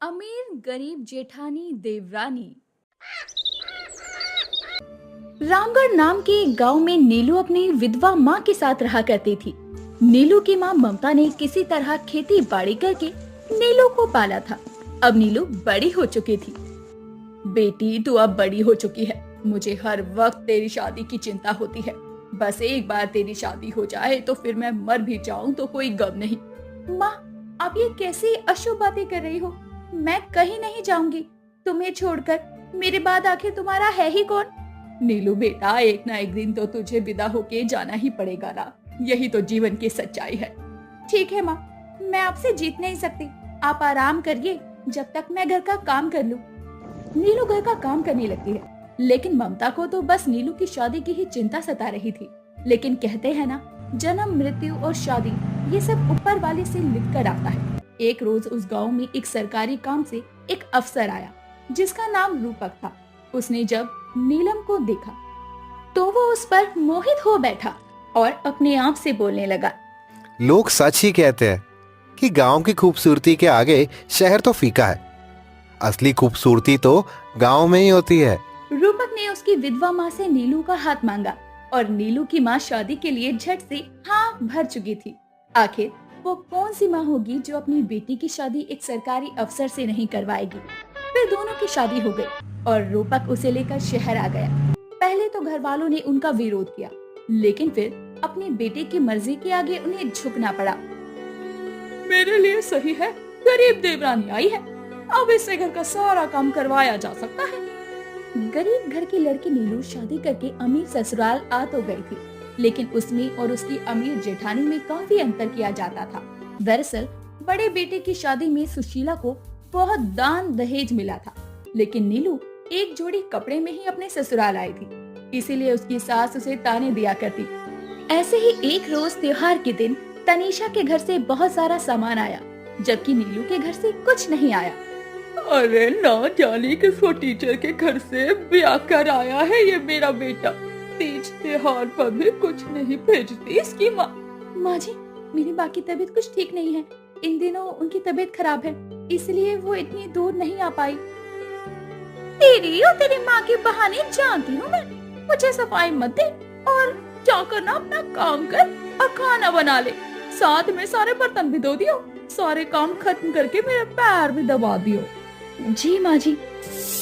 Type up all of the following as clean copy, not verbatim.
अमीर गरीब जेठानी देवरानी। रामगढ़ नाम के एक गांव में नीलू अपनी विधवा माँ के साथ रहा करती थी। नीलू की माँ ममता ने किसी तरह खेती बाड़ी करके नीलू को पाला था। अब नीलू बड़ी हो चुकी थी। बेटी तू अब बड़ी हो चुकी है, मुझे हर वक्त तेरी शादी की चिंता होती है। बस एक बार तेरी शादी हो जाए तो फिर मैं मर भी जाऊं तो कोई गम नहीं। माँ, आप ये कैसी अशुभ बातें कर रही हो? मैं कहीं नहीं जाऊंगी तुम्हें छोड़कर। मेरे बाद आखिर तुम्हारा है ही कौन? नीलू बेटा, एक ना एक दिन तो तुझे विदा होके जाना ही पड़ेगा ना, यही तो जीवन की सच्चाई है। ठीक है माँ, मैं आपसे जीत नहीं सकती। आप आराम करिए जब तक मैं घर का काम कर लूं। नीलू घर का काम करने लगती है, लेकिन ममता को तो बस नीलू की शादी की ही चिंता सता रही थी। लेकिन कहते हैं ना, जन्म मृत्यु और शादी ये सब ऊपर वाले से लिख कर आता है। एक रोज उस गांव में एक सरकारी काम से एक अफसर आया जिसका नाम रूपक था। उसने जब नीलम को देखा तो वो उस पर मोहित हो बैठा और अपने आप से बोलने लगा। लोग सच ही कहते हैं कि गांव की खूबसूरती के आगे शहर तो फीका है। असली खूबसूरती तो गांव में ही होती है। रूपक ने उसकी विधवा माँ से नीलू का हाथ मांगा और नीलू की माँ शादी के लिए झट से हाँ भर चुकी थी। आखिर वो कौन सी माँ होगी जो अपनी बेटी की शादी एक सरकारी अफसर से नहीं करवाएगी। फिर दोनों की शादी हो गई और रूपक उसे लेकर शहर आ गया। पहले तो घर वालों ने उनका विरोध किया, लेकिन फिर अपनी बेटे की मर्जी के आगे उन्हें झुकना पड़ा। मेरे लिए सही है, गरीब देवरानी आई है, अब इससे घर का सारा काम करवाया जा सकता है। गरीब घर की लड़की नीलू शादी करके अमीर ससुराल आ तो गई थी, लेकिन उसमें और उसकी अमीर जेठानी में काफी अंतर किया जाता था। दरअसल बड़े बेटे की शादी में सुशीला को बहुत दान दहेज मिला था, लेकिन नीलू एक जोड़ी कपड़े में ही अपने ससुराल आई थी, इसीलिए उसकी सास उसे ताने दिया करती। ऐसे ही एक रोज त्योहार के दिन तनीषा के घर से बहुत सारा सामान आया, जबकि नीलू के घर से कुछ नहीं आया। अरे ना जाने किस टीचर के घर से ब्याह कर आया है ये मेरा बेटा, तीज त्योहार पर भी कुछ नहीं भेजती इसकी माँ। माँ जी, मेरी माँ की तबीयत कुछ ठीक नहीं है, इन दिनों उनकी तबीयत खराब है, इसलिए वो इतनी दूर नहीं आ पाई। तेरी और तेरी माँ के बहाने जानती हूँ मैं, मुझे सफाई मत दे और जाकर ना अपना काम कर और खाना बना ले, साथ में सारे बर्तन भी धो दियो, सारे काम खत्म करके मेरे पैर भी दबा दियो। जी माँ जी।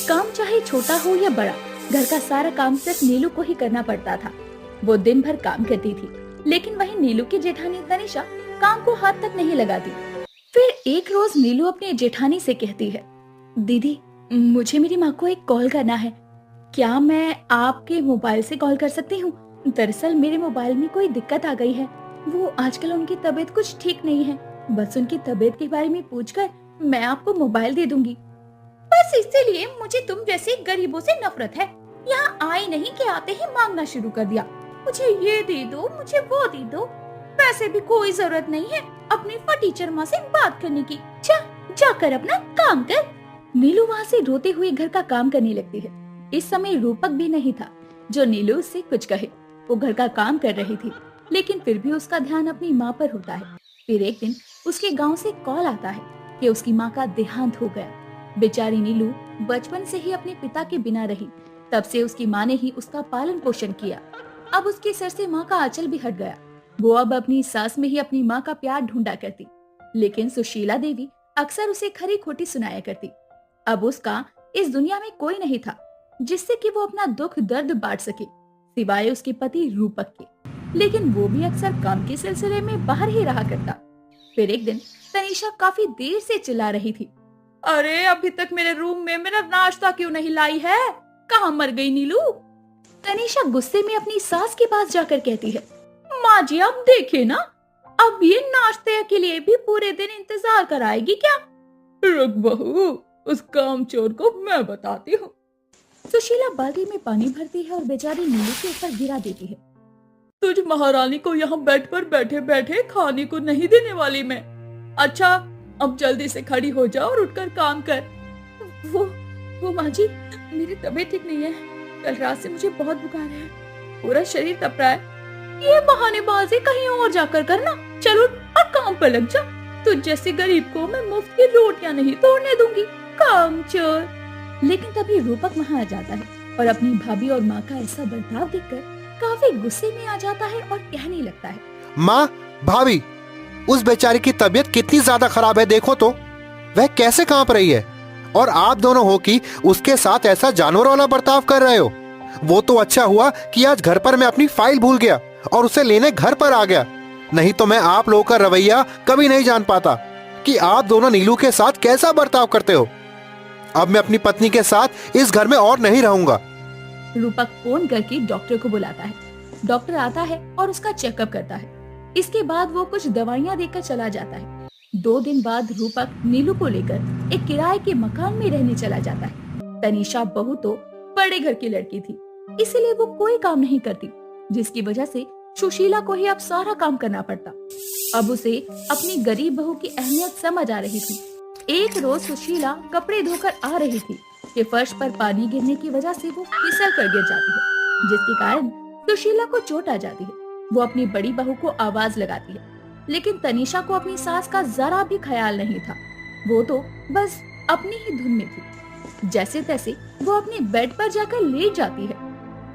काम चाहे छोटा हो या बड़ा, घर का सारा काम सिर्फ नीलू को ही करना पड़ता था। वो दिन भर काम करती थी, लेकिन वहीं नीलू की जेठानी तनिषा काम को हाथ तक नहीं लगाती। फिर एक रोज नीलू अपनी जेठानी से कहती है, दीदी मुझे मेरी माँ को एक कॉल करना है, क्या मैं आपके मोबाइल से कॉल कर सकती हूँ? दरअसल मेरे मोबाइल में कोई दिक्कत आ गई है, वो आजकल उनकी तबीयत कुछ ठीक नहीं है, बस उनकी तबीयत के बारे में पूछकर मैं आपको मोबाइल दे दूंगी। बस इसीलिए मुझे तुम जैसे गरीबों से नफरत है, यहाँ आए नहीं कि आते ही मांगना शुरू कर दिया, मुझे ये दे दो, मुझे वो दे दो। वैसे भी कोई जरूरत नहीं है अपनी फटीचर माँ से बात करने की, जाकर अपना काम कर। नीलू वहाँ से रोते हुए घर का काम करने लगती है। इस समय रूपक भी नहीं था जो नीलू से कुछ कहे। वो घर का काम कर रही थी, लेकिन फिर भी उसका ध्यान अपनी माँ पर होता है। फिर एक दिन उसके गांव से कॉल आता है कि उसकी माँ का देहांत हो गया। बेचारी नीलू बचपन से ही अपने पिता के बिना रही, तब से उसकी माँ ने ही उसका पालन पोषण किया। अब उसके सर से माँ का आंचल भी हट गया। वो अब अपनी सास में ही अपनी माँ का प्यार ढूंढा करती, लेकिन सुशीला देवी अक्सर उसे खरी खोटी सुनाया करती। अब उसका इस दुनिया में कोई नहीं था जिससे कि वो अपना दुख दर्द बांट सके, सिवाय उसके पति रूपक के, लेकिन वो भी अक्सर काम के सिलसिले में बाहर ही रहा करता। फिर एक दिन तनीषा काफी देर से चिल्ला रही थी, अरे अभी तक मेरे रूम में मेरा नाश्ता क्यों नहीं लाई है? कहाँ मर गई नीलू? तनीषा गुस्से में अपनी सास के पास जाकर कहती है, माँ जी आप देखिए ना, अब ये नाश्ते के लिए भी पूरे दिन इंतजार कराएगी क्या? रुक बहू, उस कामचोर को मैं बताती हूँ। सुशीला बाल्टी में पानी भरती है और बेचारी नीलू के ऊपर गिरा देती है। तुझ महारानी को यहाँ बेड पर बैठे बैठे खाने को नहीं देने वाली मैं। अच्छा अब जल्दी से खड़ी हो जा और उठकर काम कर। वो माँ जी, मेरी तबीयत ठीक नहीं है, कल रात से मुझे बहुत बुखार है, पूरा शरीर तप रहा है। ये बहानेबाजी कहीं और जाकर करना, चलो और काम पर लग जा। तुझ जैसे गरीब को मैं मुफ्त की रोटियां नहीं तोड़ने दूंगी, कामचोर। लेकिन तभी रूपक वहाँ आ जाता है और अपनी भाभी और माँ का ऐसा बर्ताव देखकर काफी गुस्से में आ जाता है और कहने लगता है, माँ, भाभी, उस बेचारी की तबीयत कितनी ज्यादा खराब है, देखो तो वह कैसे कांप रही है, और आप दोनों हो कि उसके साथ ऐसा जानवर वाला बर्ताव कर रहे हो। वो तो अच्छा हुआ कि आज घर पर मैं अपनी फाइल भूल गया और उसे लेने घर पर आ गया, नहीं तो मैं आप लोगों का रवैया कभी नहीं जान पाता कि आप दोनों नीलू के साथ कैसा बर्ताव करते हो। अब मैं अपनी पत्नी के साथ इस घर में और नहीं रहूंगा। रूपक फोन करके डॉक्टर को बुलाता है। डॉक्टर आता है और उसका चेकअप करता है। इसके बाद वो कुछ दवाइयाँ देकर चला जाता है। 2 दिन बाद रूपक नीलू को लेकर एक किराए के मकान में रहने चला जाता है। तनीषा बहू तो बड़े घर की लड़की थी, इसलिए वो कोई काम नहीं करती, जिसकी वजह से सुशीला को ही अब सारा काम करना पड़ता। अब उसे अपनी गरीब बहू की अहमियत समझ आ रही थी। एक रोज सुशीला कपड़े धोकर आ रही थी कि फर्श पर पानी गिरने की वजह से वो फिसल कर गिर जाती है, जिसके कारण सुशीला को चोट आ जाती है। वो अपनी बड़ी बहू को आवाज लगाती है, लेकिन तनीषा को अपनी सास का जरा भी ख्याल नहीं था। वो तो बस अपनी ही धुन में थी। जैसे तैसे वो अपने बेड पर जाकर लेट जाती है।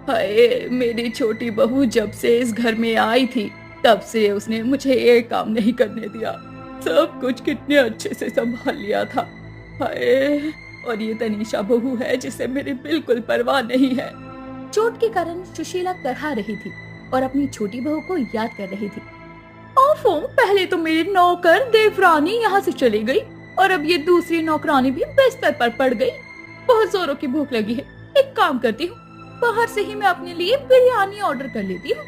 हाय, मेरी छोटी बहू जब से इस घर में आई थी तब से उसने मुझे एक काम नहीं करने दिया। सब कुछ कितने अच्छे से संभाल लिया था। हाय, और ये तनीषा बहू है जिसे मेरी बिल्कुल परवाह नहीं है। चोट के कारण सुशीला करहा रही थी और अपनी छोटी बहू को याद कर रही थी। ओफो, पहले तो मेरी नौकर देवरानी यहाँ से चली गई और अब ये दूसरी नौकरानी भी बिस्तर पर पड़ गई। बहुत जोरों की भूख लगी है, एक काम करती हूँ, बाहर से ही मैं अपने लिए बिरयानी ऑर्डर कर लेती हूँ।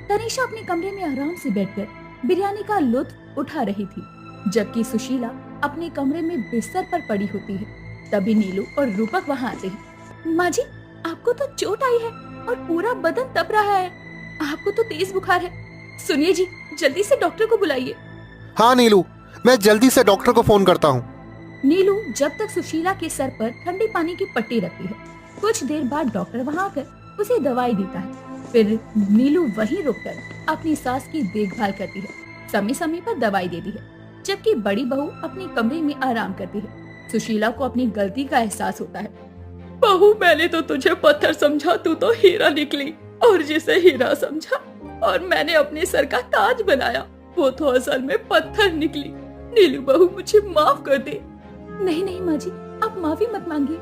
तनीषा अपने कमरे में आराम से बैठकर बिरयानी का लुत्फ उठा रही थी, जबकि सुशीला अपने कमरे में बिस्तर पर पड़ी होती है। तभी नीलू और रूपक वहाँ आते हैं। माँ जी, आपको तो चोट आई है और पूरा बदन तप रहा है। आपको तो तेज बुखार है। सुनिए जी, जल्दी से डॉक्टर को बुलाइए। हाँ नीलू, मैं जल्दी से डॉक्टर को फोन करता हूँ। नीलू जब तक सुशीला के सर पर ठंडे पानी की पट्टी रखती है। कुछ देर बाद डॉक्टर वहाँ आकर उसे दवाई देता है। फिर नीलू वहीं रुककर अपनी सास की देखभाल करती है, समय समय पर दवाई देती है, जबकि बड़ी बहू अपने कमरे में आराम करती है। सुशीला को अपनी गलती का एहसास होता है। बहू, मैंने तो तुझे पत्थर समझा, तू तो हीरा निकली, और जिसे हीरा समझा और मैंने अपने सर का ताज बनाया, वो तो असल में पत्थर निकली। नीलू बहू, मुझे माफ कर दे। नहीं नहीं माँ जी, आप माफी मत मांगिए।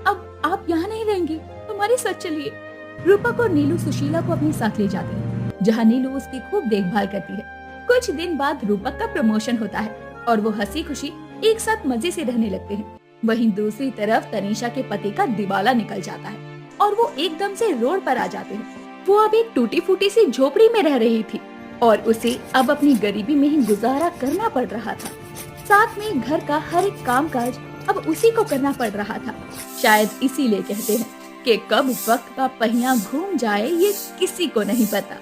अब आप यहाँ नहीं रहेंगे, हमारे साथ चलिए। रूपक और नीलू सुशीला को अपने साथ ले जाते हैं, जहाँ नीलू उसकी खूब देखभाल करती है। कुछ दिन बाद रूपक का प्रमोशन होता है और वो हंसी खुशी एक साथ मजे से रहने लगते हैं। वहीं दूसरी तरफ तनीषा के पति का दिवाला निकल जाता है और वो एकदम से रोड पर आ जाते हैं। वो अब एक टूटी फूटी सी झोपड़ी में रह रही थी और उसे अब अपनी गरीबी में ही गुजारा करना पड़ रहा था। साथ में घर का हर एक कामकाज अब उसी को करना पड़ रहा था। शायद इसीलिए कहते हैं कि कब वक्त का पहिया घूम जाए ये किसी को नहीं पता।